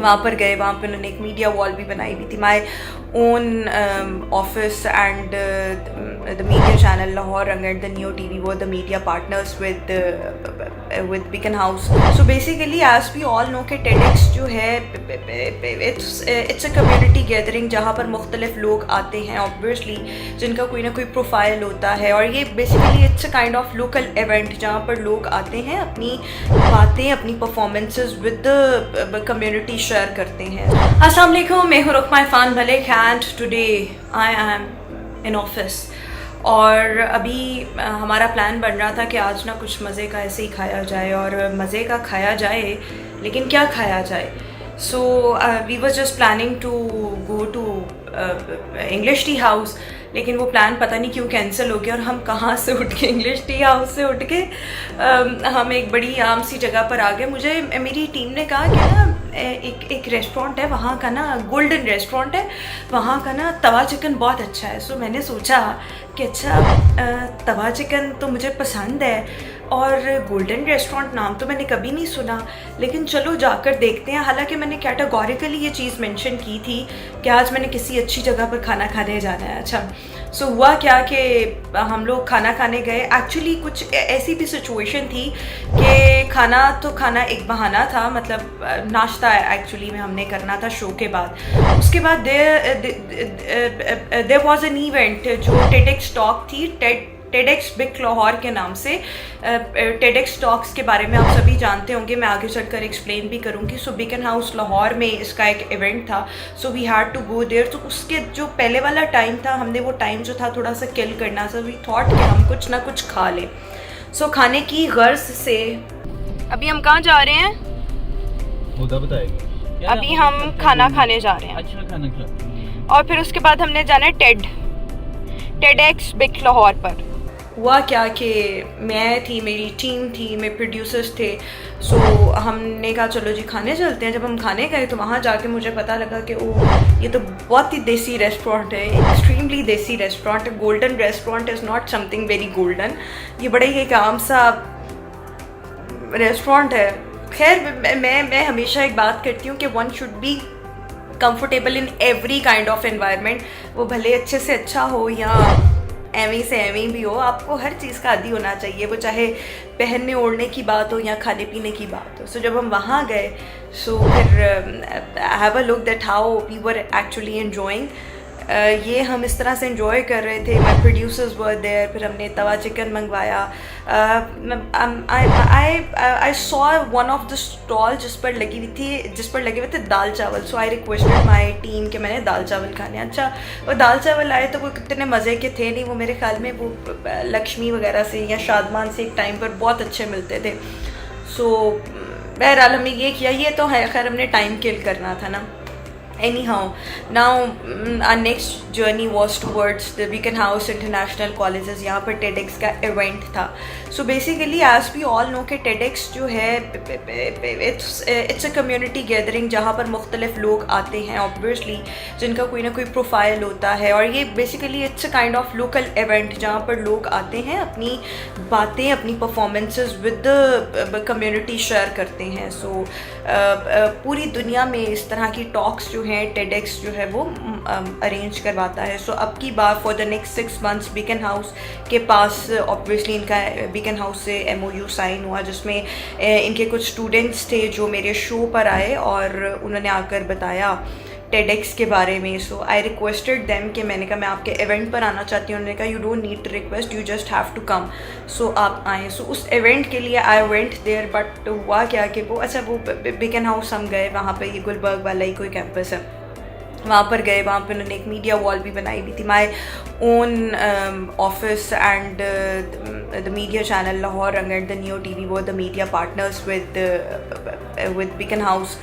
वहाँ पर गए, वहाँ पे उन्होंने एक मीडिया वॉल भी बनाई हुई थी। My own office and the media channel Lahore Rang and the new TV वो the media partners with Beacon house. So basically as we all know कि टेडेक्स जो है इट्स अ कम्युनिटी गैदरिंग जहाँ पर मुख्तलिफ लोग आते हैं ऑब्वियसली, जिनका कोई ना कोई प्रोफाइल होता है, और ये basically it's a kind of local event जहाँ पर लोग आते हैं, अपनी बातें, अपनी performances with the community share करते हैं। अस्सलाम वालेकुम, मैं हूँ Rukma Irfan Malik and today I am in office. और अभी हमारा प्लान बन रहा था कि आज ना कुछ मज़े का ऐसे ही खाया जाए, और मज़े का खाया जाए लेकिन क्या खाया जाए। So we was just planning to go to English tea house, लेकिन वो प्लान पता नहीं क्यों कैंसिल हो गया, और हम कहाँ से उठ के इंग्लिश टी हाउस से उठ के हम एक बड़ी आम सी जगह पर आ गए। मुझे मेरी टीम ने कहा कि ना एक रेस्टोरेंट है वहाँ का ना, गोल्डन रेस्टोरेंट है वहाँ का ना, तवा चिकन बहुत अच्छा है। सो मैंने सोचा कि अच्छा तवा चिकन तो मुझे पसंद है, और गोल्डन रेस्टोरेंट नाम तो मैंने कभी नहीं सुना, लेकिन चलो जाकर देखते हैं। हालांकि मैंने कैटेगोरिकली ये चीज़ मेंशन की थी कि आज मैंने किसी अच्छी जगह पर खाना खाने जाना है। अच्छा, सो हुआ क्या कि हम लोग खाना खाने गए। एक्चुअली कुछ ऐसी भी सिचुएशन थी कि खाना एक बहाना था, मतलब नाश्ता एक्चुअली में हमने करना था शो के बाद। उसके बाद देयर वाज एन इवेंट जो टेडेक्स टॉक थी, टेडेक्स बिग लाहौर के नाम से। टेडेक्स टॉक्स के बारे में आप सभी जानते होंगे, मैं आगे चलकर एक्सप्लेन भी करूँगी। सो बीकन हाउस लाहौर में इसका एक इवेंट था, so we had to go there. तो उसके जो पहले वाला टाइम था, हमने वो टाइम जो था थोड़ा सा किल करना था। वी थॉट कि हम कुछ ना कुछ खा लें। सो खाने की गर्ज से अभी हम कहाँ जा रहे हैं? बताएगी। अभी हम खाना खाने जा रहे हैं। अच्छा खाना खा, और फिर उसके बाद हमने जाना है टेडेक्स बिग लाहौर पर। हुआ क्या कि मैं थी, मेरी टीम थी, मेरे प्रोड्यूसर्स थे। सो हमने कहा चलो जी खाने चलते हैं। जब हम खाने गए तो वहाँ जाके मुझे पता लगा कि ये तो बहुत ही देसी रेस्टोरेंट है, एक्सट्रीमली देसी रेस्टोरेंट है। Golden restaurant is not something very golden, ये बड़े ही एक आम सा रेस्टोरेंट है। खैर मैं हमेशा एक बात करती हूँ कि one should be comfortable in every kind of environment, वो भले अच्छे से अच्छा हो या एवं से एवं भी हो, आपको हर चीज़ का आदी होना चाहिए, वो चाहे पहनने ओढ़ने की बात हो या खाने पीने की बात हो। सो जब हम वहाँ गए, सो फिर have a look that how we were actually enjoying. ये हम इस तरह से एंजॉय कर रहे थे। My producers were there. फिर हमने तवा चिकन मंगवाया। I saw one of the stall जिस पर लगे हुए थे दाल चावल। सो आई रिक्वेस्टेड माई टीम कि मैंने दाल चावल खाने। अच्छा, वो दाल चावल आए तो वो कितने मज़े के थे नहीं, वो मेरे ख्याल में वो लक्ष्मी वगैरह से या शादमान से एक टाइम पर बहुत अच्छे मिलते थे। सो बहरहाल हमने ये किया, ये तो है खैर हमने टाइम किल करना था ना। Anyhow, now our next journey was towards the Beacon House International Colleges। यहाँ पर TEDx का इवेंट था। So basically as we all know कि TEDx जो है it's a community gathering जहाँ पर मुख्तलिफ लोग आते हैं ऑब्वियसली, जिनका कोई ना कोई प्रोफाइल होता है, और ये basically it's a kind of local event जहाँ पर लोग आते हैं, अपनी बातें, अपनी performances with the community share करते हैं। सो पूरी दुनिया में इस तरह की टॉक्स जो हैं टेडेक्स जो है वो अरेंज करवाता है। सो अब की बार for the next 6 months Beacon House के पास ऑब्वियसली इनका बीकन हाउस से MOU साइन हुआ, जिसमें इनके कुछ स्टूडेंट्स थे जो मेरे शो पर आए और उन्होंने आकर बताया टेडेक्स के बारे में। सो आई रिक्वेस्टेड देम कि मैंने कहा मैं आपके इवेंट पर आना चाहती हूँ। उन्होंने कहा you don't need to request, you just have to come. So आप आएँ। सो उस इवेंट के लिए आई वेंट देयर। बट हुआ क्या कि वो बीकन हाउस हम गए, वहाँ पर ये गुलबर्ग वाला ही कोई कैंपस है, वहाँ पर गए। वहाँ पे उन्होंने एक मीडिया वॉल भी बनाई हुई थी। My own office and the media channel Lahore Rang and the new TV वो the media partners with Beacon house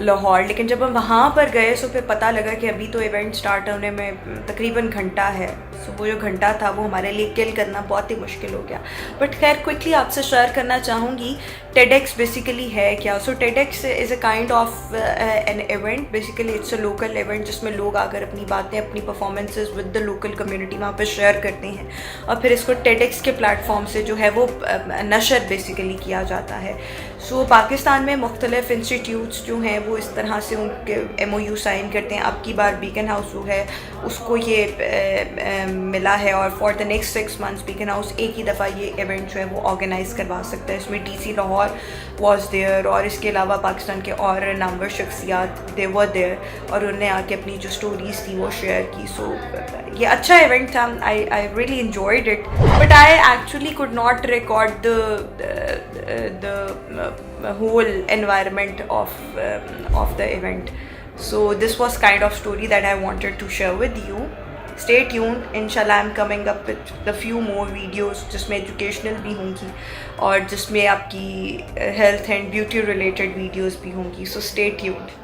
Lahore. लेकिन जब हम वहाँ पर गए सो फिर पता लगा कि अभी तो इवेंट स्टार्ट होने में तकरीबन घंटा है। सो वो जो घंटा था वो हमारे लिए किल करना बहुत ही मुश्किल हो गया। बट खैर क्विकली आपसे शेयर करना चाहूँगी TEDx बेसिकली है क्या। सो TEDx is a kind of an event, basically it's a local event जिसमें लोग आकर अपनी बातें, अपनी performances with the local community वहाँ पर शेयर करते हैं, और फिर इसको TEDx के प्लेटफॉर्म से जो है वो नशर बेसिकली किया जाता है। सो पाकिस्तान में मुख्तलिफ इंस्टीट्यूट्स जो हैं वो इस तरह से उनके MOU साइन करते हैं। अब की बार बीकन हाउस जो है उसको ये मिला है और for the next 6 months beacon house एक ही दफ़ा ये इवेंट जो है वो ऑर्गेनाइज़ करवा सकता है। इसमें DC लाहौर वॉज देयर और इसके अलावा पाकिस्तान के और नामवर शख्सियात दे वर देयर और उन्होंने आके अपनी जो स्टोरीज़ थी वो शेयर की। सो ये अच्छा इवेंट था, I really enjoyed it, but I actually could not record the whole environment of the event. So this was kind of story that I wanted to share with you. Stay tuned. Inshallah I'm coming up with the few more videos जिसमें educational भी होंगी और जिसमें आपकी health and beauty related videos भी होंगी. So stay tuned.